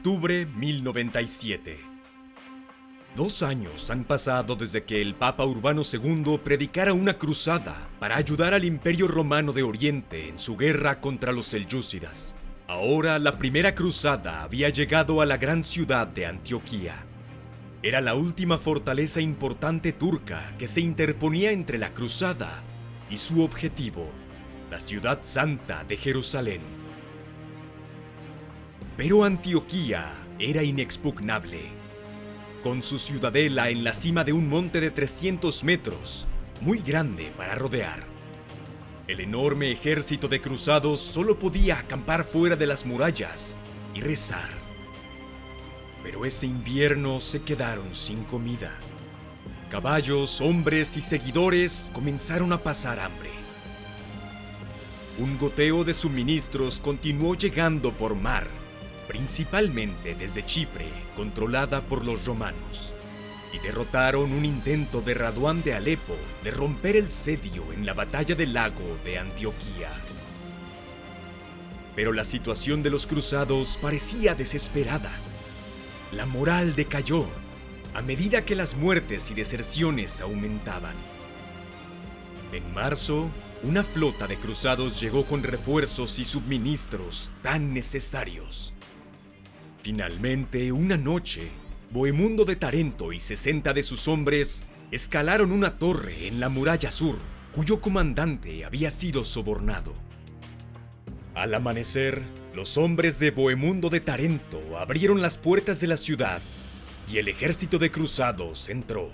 Octubre 1097. 2 años han pasado desde que el Papa Urbano II predicara una cruzada para ayudar al Imperio Romano de Oriente en su guerra contra los selyúcidas. Ahora la primera cruzada había llegado a la gran ciudad de Antioquía. Era la última fortaleza importante turca que se interponía entre la cruzada y su objetivo, la ciudad santa de Jerusalén. Pero Antioquía era inexpugnable. Con su ciudadela en la cima de un monte de 300 metros, muy grande para rodear. El enorme ejército de cruzados solo podía acampar fuera de las murallas y rezar. Pero ese invierno se quedaron sin comida. Caballos, hombres y seguidores comenzaron a pasar hambre. Un goteo de suministros continuó llegando por mar, principalmente desde Chipre, controlada por los romanos, y derrotaron un intento de Raduán de Alepo de romper el sedio en la batalla del lago de Antioquía. Pero la situación de los cruzados parecía desesperada. La moral decayó a medida que las muertes y deserciones aumentaban. En marzo, una flota de cruzados llegó con refuerzos y suministros tan necesarios. Finalmente, una noche, Bohemundo de Tarento y 60 de sus hombres escalaron una torre en la muralla sur, cuyo comandante había sido sobornado. Al amanecer, los hombres de Bohemundo de Tarento abrieron las puertas de la ciudad y el ejército de cruzados entró.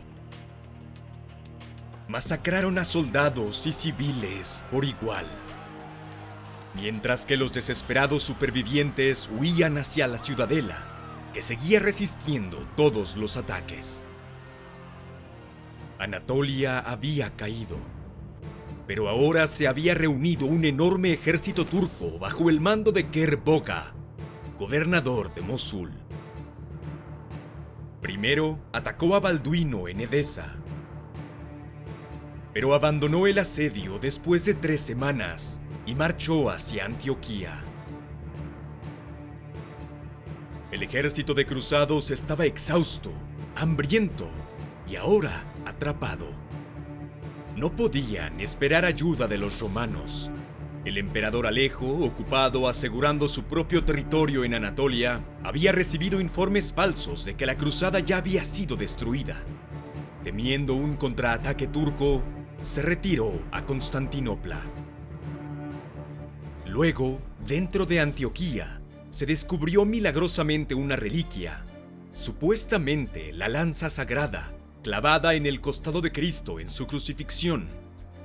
Masacraron a soldados y civiles por igual, mientras que los desesperados supervivientes huían hacia la ciudadela, que seguía resistiendo todos los ataques. Anatolia había caído, pero ahora se había reunido un enorme ejército turco bajo el mando de Kerboga, gobernador de Mosul. Primero atacó a Balduino en Edesa, pero abandonó el asedio después de 3 semanas y marchó hacia Antioquía. El ejército de cruzados estaba exhausto, hambriento y ahora atrapado. No podían esperar ayuda de los romanos. El emperador Alejo, ocupado asegurando su propio territorio en Anatolia, había recibido informes falsos de que la cruzada ya había sido destruida. Temiendo un contraataque turco, se retiró a Constantinopla. Luego, dentro de Antioquía, se descubrió milagrosamente una reliquia, supuestamente la lanza sagrada, clavada en el costado de Cristo en su crucifixión,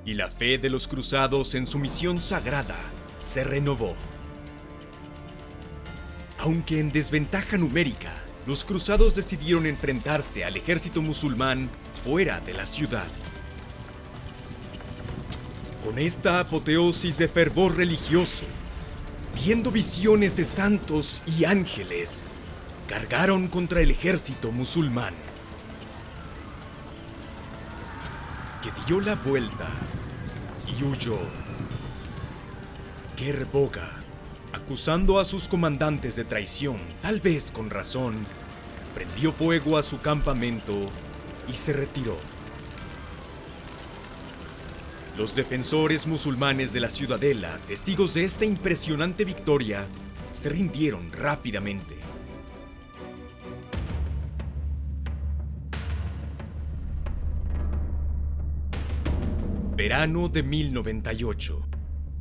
y la fe de los cruzados en su misión sagrada se renovó. Aunque en desventaja numérica, los cruzados decidieron enfrentarse al ejército musulmán fuera de la ciudad. Con esta apoteosis de fervor religioso, viendo visiones de santos y ángeles, cargaron contra el ejército musulmán, que dio la vuelta y huyó. Kerboga, acusando a sus comandantes de traición, tal vez con razón, prendió fuego a su campamento y se retiró. Los defensores musulmanes de la ciudadela, testigos de esta impresionante victoria, se rindieron rápidamente. Verano de 1098.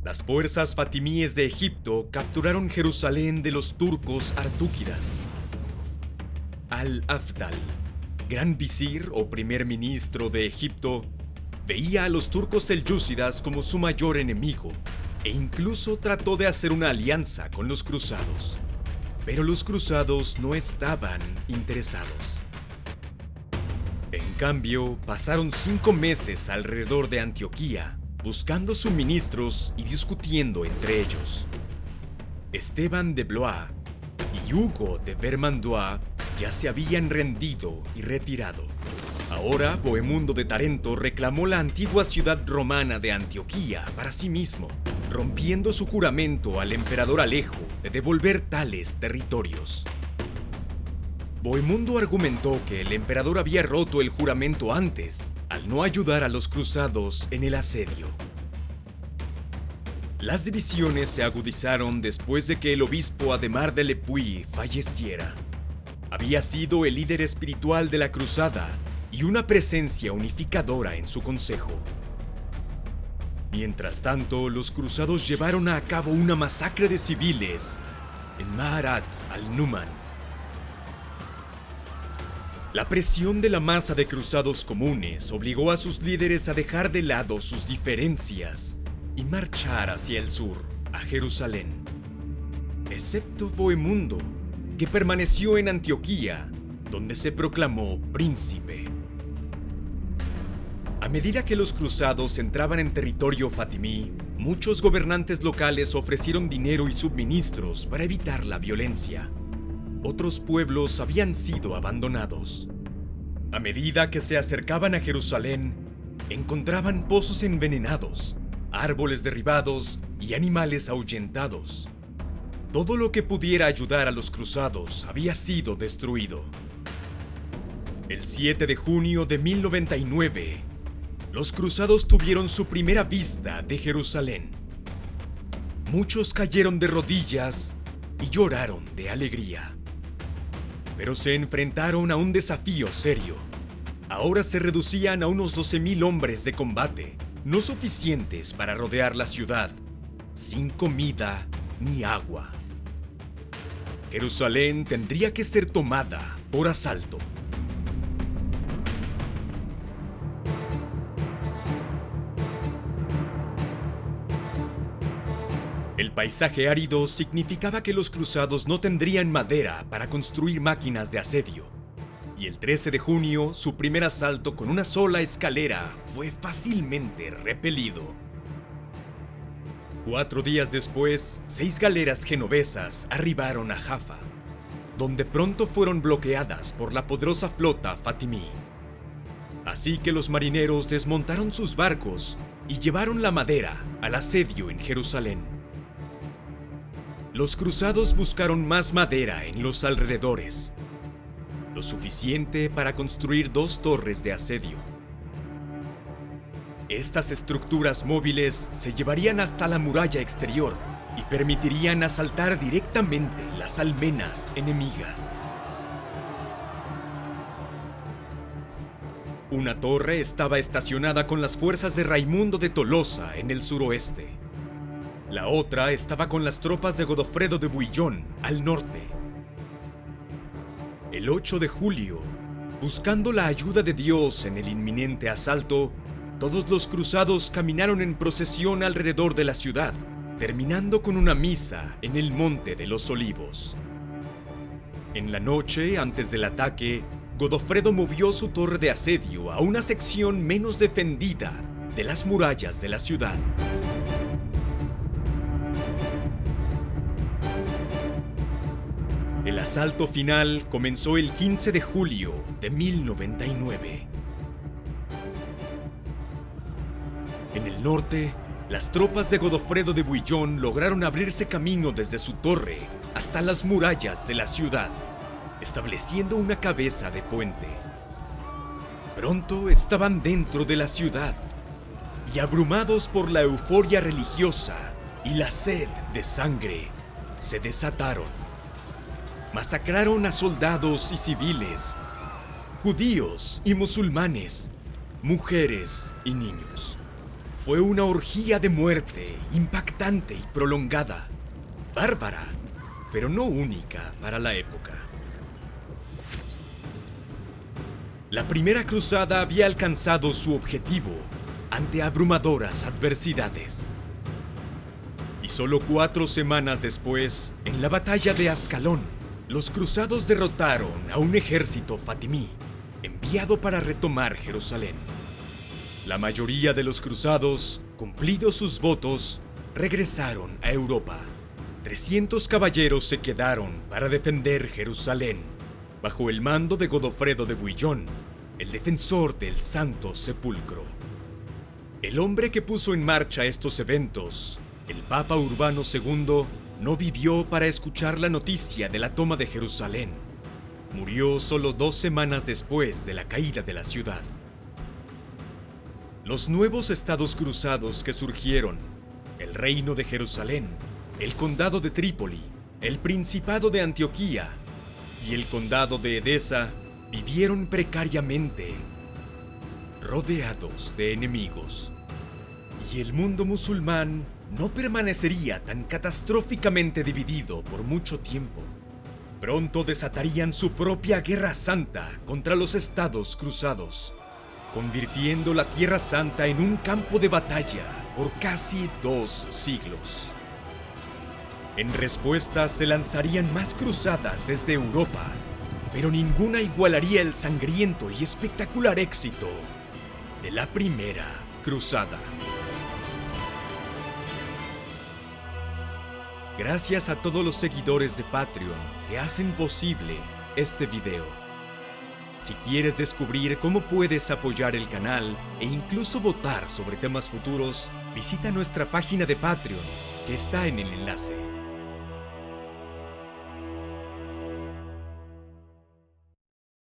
Las fuerzas fatimíes de Egipto capturaron Jerusalén de los turcos artúquidas. Al-Afdal, gran visir o primer ministro de Egipto, veía a los turcos selyúcidas como su mayor enemigo e incluso trató de hacer una alianza con los cruzados. Pero los cruzados no estaban interesados. En cambio, pasaron 5 meses alrededor de Antioquía, buscando suministros y discutiendo entre ellos. Esteban de Blois y Hugo de Vermandois ya se habían rendido y retirado. Ahora, Bohemundo de Tarento reclamó la antigua ciudad romana de Antioquía para sí mismo, rompiendo su juramento al emperador Alejo de devolver tales territorios. Bohemundo argumentó que el emperador había roto el juramento antes, al no ayudar a los cruzados en el asedio. Las divisiones se agudizaron después de que el obispo Adhemar de Lepuy falleciera. Había sido el líder espiritual de la cruzada y una presencia unificadora en su consejo. Mientras tanto, los cruzados llevaron a cabo una masacre de civiles en Ma'arat al-Numan. La presión de la masa de cruzados comunes obligó a sus líderes a dejar de lado sus diferencias y marchar hacia el sur, a Jerusalén, excepto Bohemundo, que permaneció en Antioquía, donde se proclamó príncipe. A medida que los cruzados entraban en territorio fatimí, muchos gobernantes locales ofrecieron dinero y suministros para evitar la violencia. Otros pueblos habían sido abandonados. A medida que se acercaban a Jerusalén, encontraban pozos envenenados, árboles derribados y animales ahuyentados. Todo lo que pudiera ayudar a los cruzados había sido destruido. El 7 de junio de 1099, los cruzados tuvieron su primera vista de Jerusalén. Muchos cayeron de rodillas y lloraron de alegría. Pero se enfrentaron a un desafío serio. Ahora se reducían a unos 12,000 hombres de combate, no suficientes para rodear la ciudad, sin comida ni agua. Jerusalén tendría que ser tomada por asalto. El paisaje árido significaba que los cruzados no tendrían madera para construir máquinas de asedio. Y el 13 de junio, su primer asalto con una sola escalera fue fácilmente repelido. 4 días después, 6 galeras genovesas arribaron a Jaffa, donde pronto fueron bloqueadas por la poderosa flota fatimí. Así que los marineros desmontaron sus barcos y llevaron la madera al asedio en Jerusalén. Los cruzados buscaron más madera en los alrededores, lo suficiente para construir 2 torres de asedio. Estas estructuras móviles se llevarían hasta la muralla exterior y permitirían asaltar directamente las almenas enemigas. Una torre estaba estacionada con las fuerzas de Raimundo de Tolosa en el suroeste. La otra estaba con las tropas de Godofredo de Bouillon al norte. El 8 de julio, buscando la ayuda de Dios en el inminente asalto, todos los cruzados caminaron en procesión alrededor de la ciudad, terminando con una misa en el Monte de los Olivos. En la noche, antes del ataque, Godofredo movió su torre de asedio a una sección menos defendida de las murallas de la ciudad. El asalto final comenzó el 15 de julio de 1099. En el norte, las tropas de Godofredo de Bouillon lograron abrirse camino desde su torre hasta las murallas de la ciudad, estableciendo una cabeza de puente. Pronto estaban dentro de la ciudad y, abrumados por la euforia religiosa y la sed de sangre, se desataron. Masacraron a soldados y civiles, judíos y musulmanes, mujeres y niños. Fue una orgía de muerte impactante y prolongada, bárbara, pero no única para la época. La primera cruzada había alcanzado su objetivo ante abrumadoras adversidades. Y solo 4 semanas después, en la batalla de Ascalón, los cruzados derrotaron a un ejército fatimí enviado para retomar Jerusalén. La mayoría de los cruzados, cumplidos sus votos, regresaron a Europa. 300 caballeros se quedaron para defender Jerusalén, bajo el mando de Godofredo de Bouillon, el defensor del Santo Sepulcro. El hombre que puso en marcha estos eventos, el Papa Urbano II, no vivió para escuchar la noticia de la toma de Jerusalén. murió solo 2 semanas después de la caída de la ciudad. Los nuevos estados cruzados que surgieron, el Reino de Jerusalén, el Condado de Trípoli, el Principado de Antioquía y el Condado de Edesa, vivieron precariamente, rodeados de enemigos. Y el mundo musulmán no permanecería tan catastróficamente dividido por mucho tiempo. Pronto desatarían su propia guerra santa contra los estados cruzados, convirtiendo la Tierra Santa en un campo de batalla por casi 2 siglos. En respuesta se lanzarían más cruzadas desde Europa, pero ninguna igualaría el sangriento y espectacular éxito de la Primera Cruzada. Gracias a todos los seguidores de Patreon que hacen posible este video. Si quieres descubrir cómo puedes apoyar el canal e incluso votar sobre temas futuros, visita nuestra página de Patreon que está en el enlace.